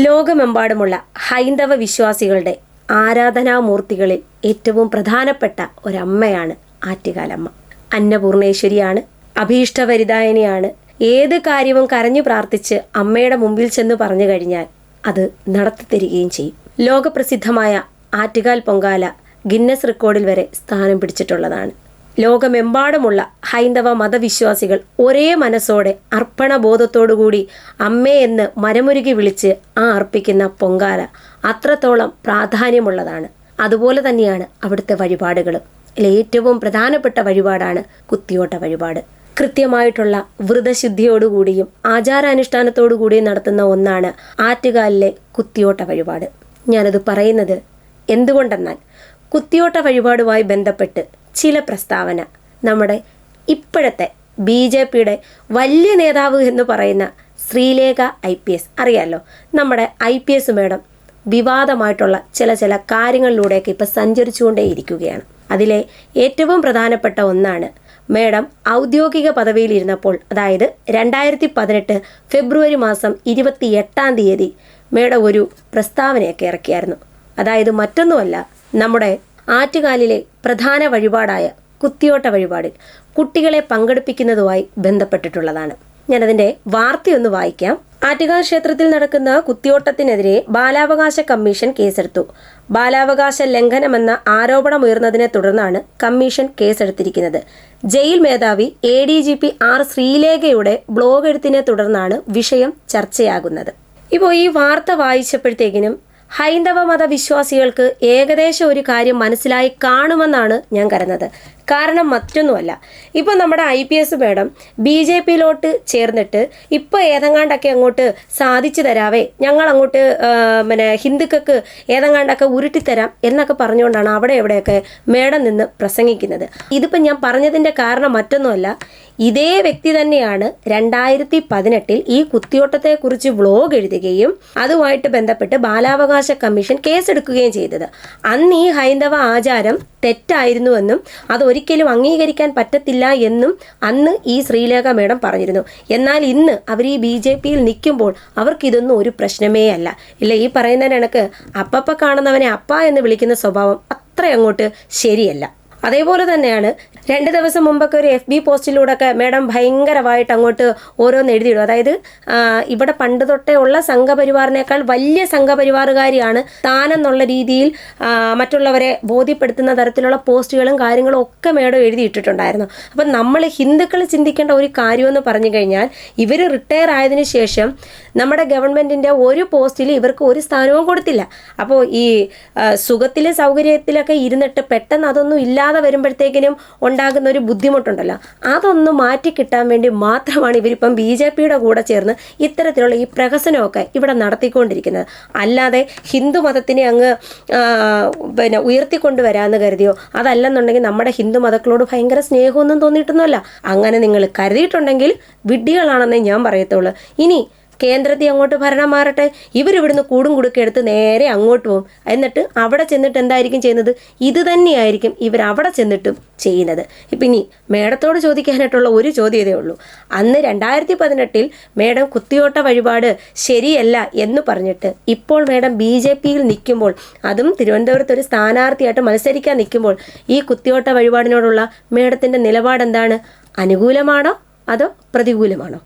ലോകമെമ്പാടുമുള്ള ഹൈന്ദവ വിശ്വാസികളുടെ ആരാധനാമൂർത്തികളിൽ ഏറ്റവും പ്രധാനപ്പെട്ട ഒരമ്മയാണ് ആറ്റുകാലമ്മ. അന്നപൂർണേശ്വരിയാണ്, അഭീഷ്ടവരിദായനിയാണ്. ഏത് കാര്യവും കരഞ്ഞു പ്രാർത്ഥിച്ച് അമ്മയുടെ മുമ്പിൽ ചെന്ന് പറഞ്ഞു കഴിഞ്ഞാൽ അത് നടത്തിത്തരികയും ചെയ്യും. ലോകപ്രസിദ്ധമായ ആറ്റുകാൽ പൊങ്കാല ഗിന്നസ് റെക്കോർഡിൽ വരെ സ്ഥാനം പിടിച്ചിട്ടുള്ളതാണ്. ലോകമെമ്പാടുമുള്ള ഹൈന്ദവ മതവിശ്വാസികൾ ഒരേ മനസ്സോടെ അർപ്പണബോധത്തോടുകൂടി അമ്മേ എന്ന് മനമുരുകി വിളിച്ച് അർപ്പിക്കുന്ന പൊങ്കാല അത്രത്തോളം പ്രാധാന്യമുള്ളതാണ്. അതുപോലെ തന്നെയാണ് അവിടുത്തെ വഴിപാടുകളും. ഏറ്റവും പ്രധാനപ്പെട്ട വഴിപാടാണ് കുത്തിയോട്ട വഴിപാട്. കൃത്യമായിട്ടുള്ള വ്രതശുദ്ധിയോടുകൂടിയും ആചാരാനുഷ്ഠാനത്തോടുകൂടിയും നടത്തുന്ന ഒന്നാണ് ആറ്റുകാലിലെ കുത്തിയോട്ട വഴിപാട്. ഞാനത് പറയുന്നത് എന്തുകൊണ്ടെന്നാൽ കുത്തിയോട്ട വഴിപാടുമായി ബന്ധപ്പെട്ട് ചില പ്രസ്താവന നമ്മുടെ ഇപ്പോഴത്തെ BJPയുടെ വലിയ നേതാവ് എന്ന് പറയുന്ന ശ്രീലേഖ IPS അറിയാമല്ലോ, നമ്മുടെ IPS മേഡം വിവാദമായിട്ടുള്ള ചില കാര്യങ്ങളിലൂടെയൊക്കെ ഇപ്പം സഞ്ചരിച്ചുകൊണ്ടേയിരിക്കുകയാണ്. അതിലെ ഏറ്റവും പ്രധാനപ്പെട്ട ഒന്നാണ് മേഡം ഔദ്യോഗിക പദവിയിലിരുന്നപ്പോൾ, അതായത് 2018 ഫെബ്രുവരി മാസം 28 മേഡം ഒരു പ്രസ്താവനയൊക്കെ ഇറക്കിയായിരുന്നു. അതായത് മറ്റൊന്നുമല്ല, നമ്മുടെ ആറ്റുകാലിലെ പ്രധാന വഴിപാടായ കുത്തിയോട്ട വഴിപാടിൽ കുട്ടികളെ പങ്കെടുപ്പിക്കുന്നതുമായി ബന്ധപ്പെട്ടിട്ടുള്ളതാണ്. ഞാനതിൻ്റെ വാർത്തയൊന്ന് വായിക്കാം. ആറ്റുകാൽ ക്ഷേത്രത്തിൽ നടക്കുന്ന കുത്തിയോട്ടത്തിനെതിരെ ബാലാവകാശ കമ്മീഷൻ കേസെടുത്തു. ബാലാവകാശ ലംഘനമെന്ന ആരോപണമുയർന്നതിനെ തുടർന്നാണ് കമ്മീഷൻ കേസെടുത്തിരിക്കുന്നത്. ജയിൽ മേധാവി ADGP R ശ്രീലേഖയുടെ ബ്ലോഗ് എഴുത്തിനെ തുടർന്നാണ് വിഷയം ചർച്ചയാകുന്നത്. ഇപ്പോൾ ഈ വാർത്ത വായിച്ചപ്പോഴത്തേക്കിനും ഹൈന്ദവ മതവിശ്വാസികൾക്ക് ഏകദേശം ഒരു കാര്യം മനസ്സിലായി കാണുമെന്നാണ് ഞാൻ കരുതുന്നത്. കാരണം മറ്റൊന്നുമല്ല, ഇപ്പോൾ നമ്മുടെ IPS മേഡം BJPയിലോട്ട് ചേർന്നിട്ട് ഇപ്പോൾ ഏതെങ്ങാണ്ടൊക്കെ അങ്ങോട്ട് സാധിച്ചു തരാവേ, ഞങ്ങൾ അങ്ങോട്ട് ഹിന്ദുക്കൾക്ക് ഏതെങ്ങാണ്ടൊക്കെ ഉരുട്ടിത്തരാം എന്നൊക്കെ പറഞ്ഞുകൊണ്ടാണ് അവിടെ എവിടെയൊക്കെ മേഡം നിന്ന് പ്രസംഗിക്കുന്നത്. ഇതിപ്പോൾ ഞാൻ പറഞ്ഞതിൻ്റെ കാരണം മറ്റൊന്നുമല്ല, ഇതേ വ്യക്തി തന്നെയാണ് 2018 ഈ കുത്തിയോട്ടത്തെക്കുറിച്ച് വ്ലോഗ് എഴുതുകയും അതുമായിട്ട് ബന്ധപ്പെട്ട് ബാലാവകാശ കമ്മീഷൻ കേസെടുക്കുകയും ചെയ്തത്. അന്ന് ഈ ഹൈന്ദവ ആചാരം തെറ്റായിരുന്നുവെന്നും അതൊരിക്കലും അംഗീകരിക്കാൻ പറ്റത്തില്ല എന്നും അന്ന് ഈ ശ്രീലേഖ മേഡം പറഞ്ഞിരുന്നു. എന്നാൽ ഇന്ന് അവർ ഈ BJPയിൽ നിൽക്കുമ്പോൾ അവർക്കിതൊന്നും ഒരു പ്രശ്നമേ അല്ല. ഇല്ല, ഈ പറയുന്ന കണക്ക് അപ്പപ്പ കാണുന്നവനെ അപ്പ എന്ന് വിളിക്കുന്ന സ്വഭാവം അത്ര അങ്ങോട്ട് ശരിയല്ല. അതേപോലെ തന്നെയാണ് 2 ദിവസം മുമ്പൊക്കെ ഒരു FB പോസ്റ്റിലൂടെയൊക്കെ മേഡം ഭയങ്കരമായിട്ട് അങ്ങോട്ട് ഓരോന്ന് എഴുതിയിടും. അതായത് ഇവിടെ പണ്ട് തൊട്ടേ ഉള്ള സംഘപരിവാറിനേക്കാൾ വലിയ സംഘപരിവാറുകാരിയാണ് താനെന്നുള്ള രീതിയിൽ മറ്റുള്ളവരെ ബോധ്യപ്പെടുത്തുന്ന തരത്തിലുള്ള പോസ്റ്റുകളും കാര്യങ്ങളും ഒക്കെ മേഡം എഴുതിയിട്ടിട്ടുണ്ടായിരുന്നു. അപ്പം നമ്മൾ ഹിന്ദുക്കൾ ചിന്തിക്കേണ്ട ഒരു കാര്യമെന്ന് പറഞ്ഞു കഴിഞ്ഞാൽ, ഇവർ റിട്ടയർ ആയതിനു ശേഷം നമ്മുടെ ഗവൺമെൻറ്റിൻ്റെ ഒരു പോസ്റ്റിൽ ഇവർക്ക് ഒരു സ്ഥാനവും കൊടുത്തില്ല. അപ്പോൾ ഈ സുഖത്തിലും സൗകര്യത്തിലൊക്കെ ഇരുന്നിട്ട് പെട്ടെന്ന് അതൊന്നും ഇല്ലാതെ വരുമ്പോഴത്തേക്കിനും ഉണ്ടാകുന്ന ഒരു ബുദ്ധിമുട്ടുണ്ടല്ലോ, അതൊന്ന് മാറ്റിക്കിട്ടാൻ വേണ്ടി മാത്രമാണ് ഇവരിപ്പം BJPയുടെ കൂടെ ചേർന്ന് ഇത്തരത്തിലുള്ള ഈ പ്രഹസനമൊക്കെ ഇവിടെ നടത്തിക്കൊണ്ടിരിക്കുന്നത്. അല്ലാതെ ഹിന്ദു മതത്തിനെ അങ്ങ് ഉയർത്തിക്കൊണ്ടുവരാമെന്ന് കരുതിയോ, അതല്ലെന്നുണ്ടെങ്കിൽ നമ്മുടെ ഹിന്ദു മതങ്ങളോട് ഭയങ്കര സ്നേഹമൊന്നും തോന്നിയിട്ടൊന്നുമല്ല. അങ്ങനെ നിങ്ങൾ കരുതിയിട്ടുണ്ടെങ്കിൽ വിഡ്ഢികളാണെന്നേ ഞാൻ പറയത്തുള്ളൂ. ഇനി കേന്ദ്രത്തിൽ അങ്ങോട്ട് ഭരണം മാറട്ടെ, ഇവരിവിടുന്ന് കൂടും കുടുക്കെടുത്ത് നേരെ അങ്ങോട്ട് പോകും. എന്നിട്ട് അവിടെ ചെന്നിട്ട് എന്തായിരിക്കും ചെയ്യുന്നത്? ഇത് തന്നെയായിരിക്കും ഇവരവിടെ ചെന്നിട്ടും ചെയ്യുന്നത്. ഇപ്പം ഇനി മേഡത്തോട് ചോദിക്കാനായിട്ടുള്ള ഒരു ചോദ്യമേ ഉള്ളൂ. അന്ന് 2018 മേഡം കുത്തിയോട്ട വഴിപാട് ശരിയല്ല എന്ന് പറഞ്ഞിട്ട് ഇപ്പോൾ മേഡം BJPയിൽ നിൽക്കുമ്പോൾ, അതും തിരുവനന്തപുരത്ത് ഒരു സ്ഥാനാർത്ഥിയായിട്ട് മത്സരിക്കാൻ നിൽക്കുമ്പോൾ, ഈ കുത്തിയോട്ട വഴിപാടിനോടുള്ള മേഡത്തിൻ്റെ നിലപാടെന്താണ്? അനുകൂലമാണോ അതോ പ്രതികൂലമാണോ?